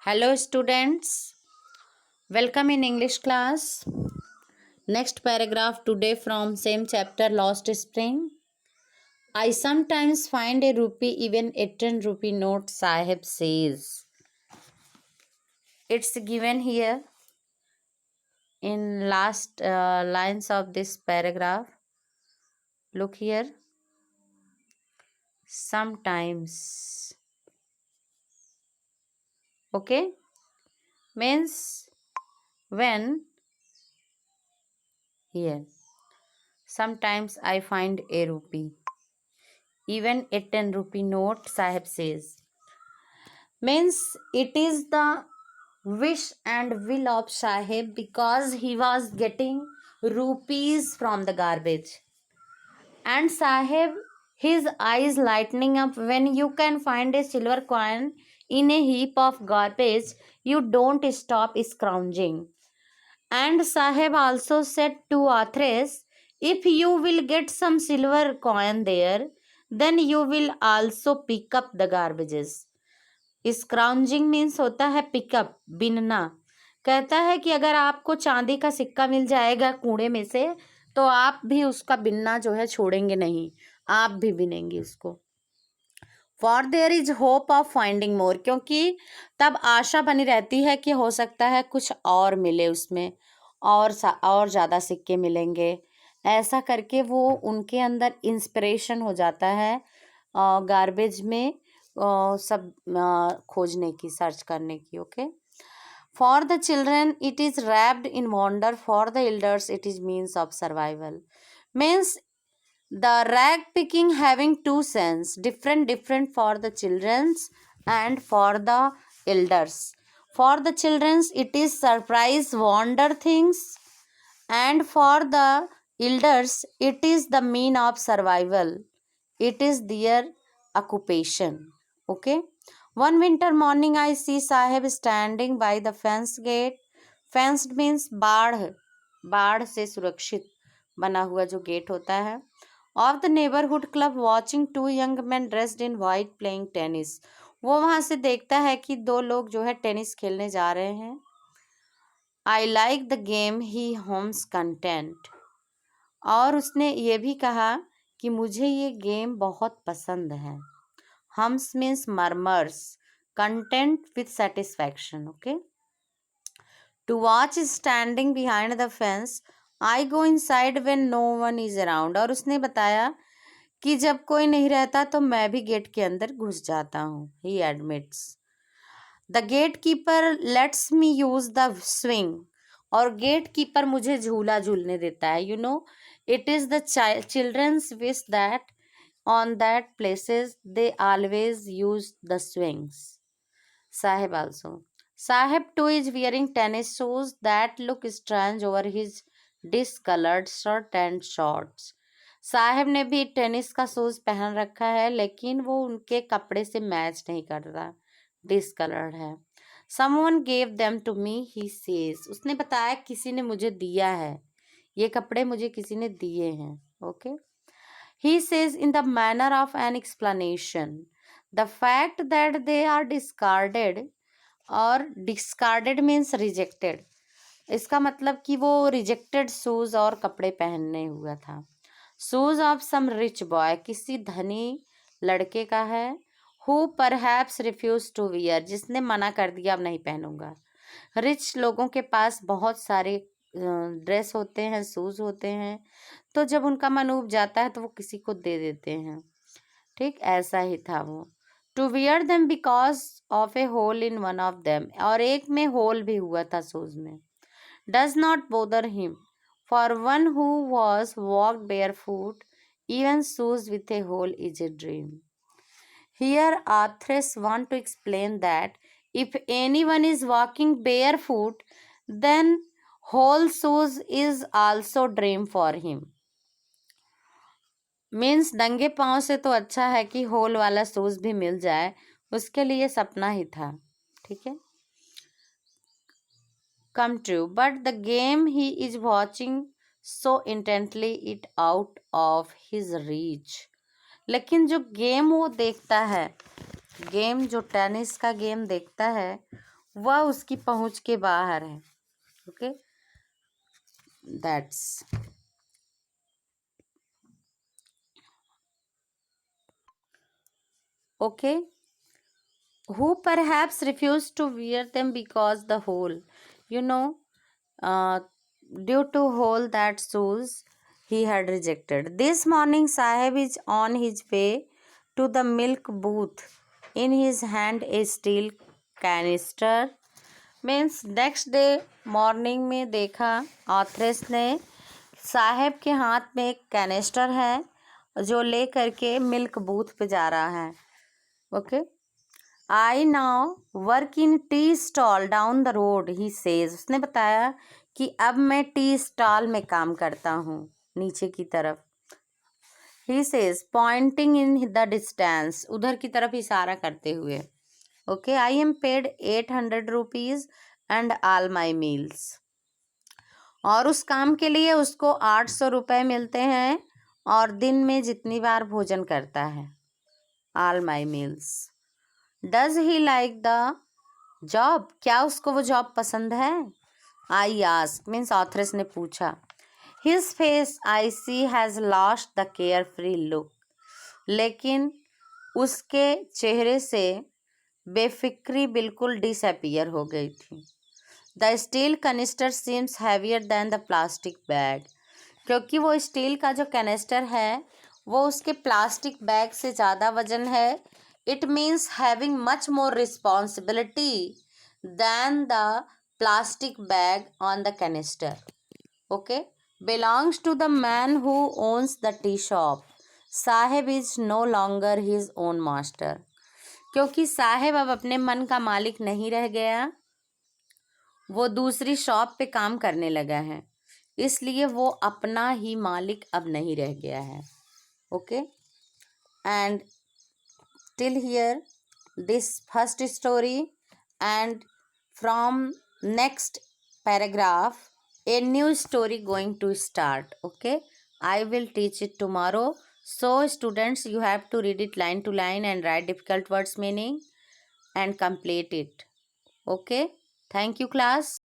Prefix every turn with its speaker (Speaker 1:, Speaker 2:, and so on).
Speaker 1: Hello students, welcome in English class. Next paragraph today from same chapter Lost Spring. I sometimes find a rupee even a 10 rupee note, Sahib says. It's given here in last lines of this paragraph. Look here. Sometimes. Okay? Means when here. Sometimes I find a rupee. Even a 10 rupee note, Sahib says. Means it is the wish and will of Sahib because he was getting rupees from the garbage. And Sahib, his eyes lightening up when you can find a silver coin in a heap of garbage, you don't stop scrounging. And Sahib also said to Athres, if you will get some silver coin there, then you will also pick up the garbages. Scrounging means होता है pickup, बिनना. कहता है कि अगर आपको चांदी का सिक्का मिल जाएगा कूड़े में से तो आप भी उसका बिनना जो है छोड़ेंगे नहीं, आप भी बिनेंगे उसको. For there is hope of finding more, क्योंकि तब आशा बनी रहती है कि हो सकता है कुछ और मिले उसमें, और ज़्यादा सिक्के मिलेंगे. ऐसा करके वो उनके अंदर इंस्पिरेशन हो जाता है गार्बेज में सब खोजने की, सर्च करने की. Okay. For the children it is wrapped in wonder, for the elders it is means of survival. Means the rag picking having two sense, different for the children's and for the elders. For the children's it is surprise wonder things, and for the elders it is the mean of survival, it is their occupation. Okay. One winter morning I see Sahib standing by the fence gate. Fenced means बाढ़ से सुरक्षित बना हुआ जो gate होता है. Of the neighborhood club watching two young men dressed in white playing tennis. वो वहां से देखता है कि दो लोग जो है टेनिस खेलने जा रहे हैं. I like the game, he homes content. और उसने ये भी कहा कि मुझे ये गेम बहुत पसंद है. Hums means murmurs, content with satisfaction. Okay. To watch standing behind the fence, I go inside when no one is around. और उसने बताया कि जब कोई नहीं रहता तो मैं भी गेट के अंदर घुस जाता हूँ. He admits. The gatekeeper lets me use the swing. और गेट कीपर मुझे झूला झूलने देता है. You know, it is the children's wish that on that places they always use the swings. Sahib also. Sahib too is wearing tennis shoes that look strange over his discolored shirt and shorts. Sahib ने भी tennis का shoes पहन रखा है लेकिन वो उनके कपड़े से मैच नहीं कर रहा, डिसकलर्ड है. Someone gave them to me, he says. उसने बताया किसी ने मुझे दिया है, ये कपड़े मुझे किसी ने दिए हैं. Okay. He says in the manner of an explanation. The fact that they are discarded, और discarded means rejected. इसका मतलब कि वो रिजेक्टेड शूज और कपड़े पहनने हुआ था. Shoes of some rich boy, किसी धनी लड़के का है. Who perhaps refuse to wear, जिसने मना कर दिया अब नहीं पहनूंगा. रिच लोगों के पास बहुत सारे ड्रेस होते हैं, शूज होते हैं, तो जब उनका मन उब जाता है तो वो किसी को दे देते हैं. ठीक ऐसा ही था वो. To wear them because of a hole in one of them, और एक में होल भी हुआ था शूज में. Does not bother him, for one who was walked barefoot, even shoes with a hole is a dream. Here authors want to explain that if anyone is walking barefoot, then whole shoes is also dream for him. Means नंगे पाँव से तो अच्छा है कि whole वाला shoes भी मिल जाए, उसके लिए सपना ही था. ठीक है. Come true, but the game he is watching so intently it out of his reach. लेकिन जो गेम वो देखता है, गेम जो टेनिस का गेम देखता है वह उसकी पहुंच के बाहर है. Okay, that's okay. Who perhaps refused to wear them because the hole, you know, uh, due to hole that shoes he had rejected. This morning Sahib is on his way to the milk booth. In his hand a steel canister. Means next day morning में देखा authoress ने साहब के हाथ में एक canister है जो ले करके मिल्क बूथ पे जा रहा है. Okay. I now work in tea stall down the road he says. उसने बताया कि अब मैं टी स्टॉल में काम करता हूँ नीचे की तरफ. He says pointing in the distance. उधर की तरफ इशारा करते हुए. Okay. I am paid 800 rupees and all my meals. और उस काम के लिए उसको 800 रुपये मिलते हैं और दिन में जितनी बार भोजन करता है. All my meals. Does he like the job. क्या उसको वो जॉब पसंद है. आई आस्क मीन्स ऑथरेस ने पूछा. His face I see has lost the carefree look. लेकिन उसके चेहरे से बेफिक्री बिल्कुल डिसअपियर हो गई थी. The steel canister seems heavier than the plastic bag. क्योंकि वो स्टील का जो कैनिस्टर है वो उसके प्लास्टिक बैग से ज़्यादा वजन है. It means having much more responsibility than the plastic bag on the canister. Okay. Belongs to the man who owns the tea shop. Saheb is no longer his own master. क्योंकि साहेब अब अपने मन का मालिक नहीं रह गया, वो दूसरी शॉप पे काम करने लगा है, इसलिए वो अपना ही मालिक अब नहीं रह गया है. Okay. And till here this first story and from next paragraph a new story going to start. Okay, I will teach it tomorrow. So students, you have to read it line to line and write difficult words meaning and complete it. Okay, thank you class.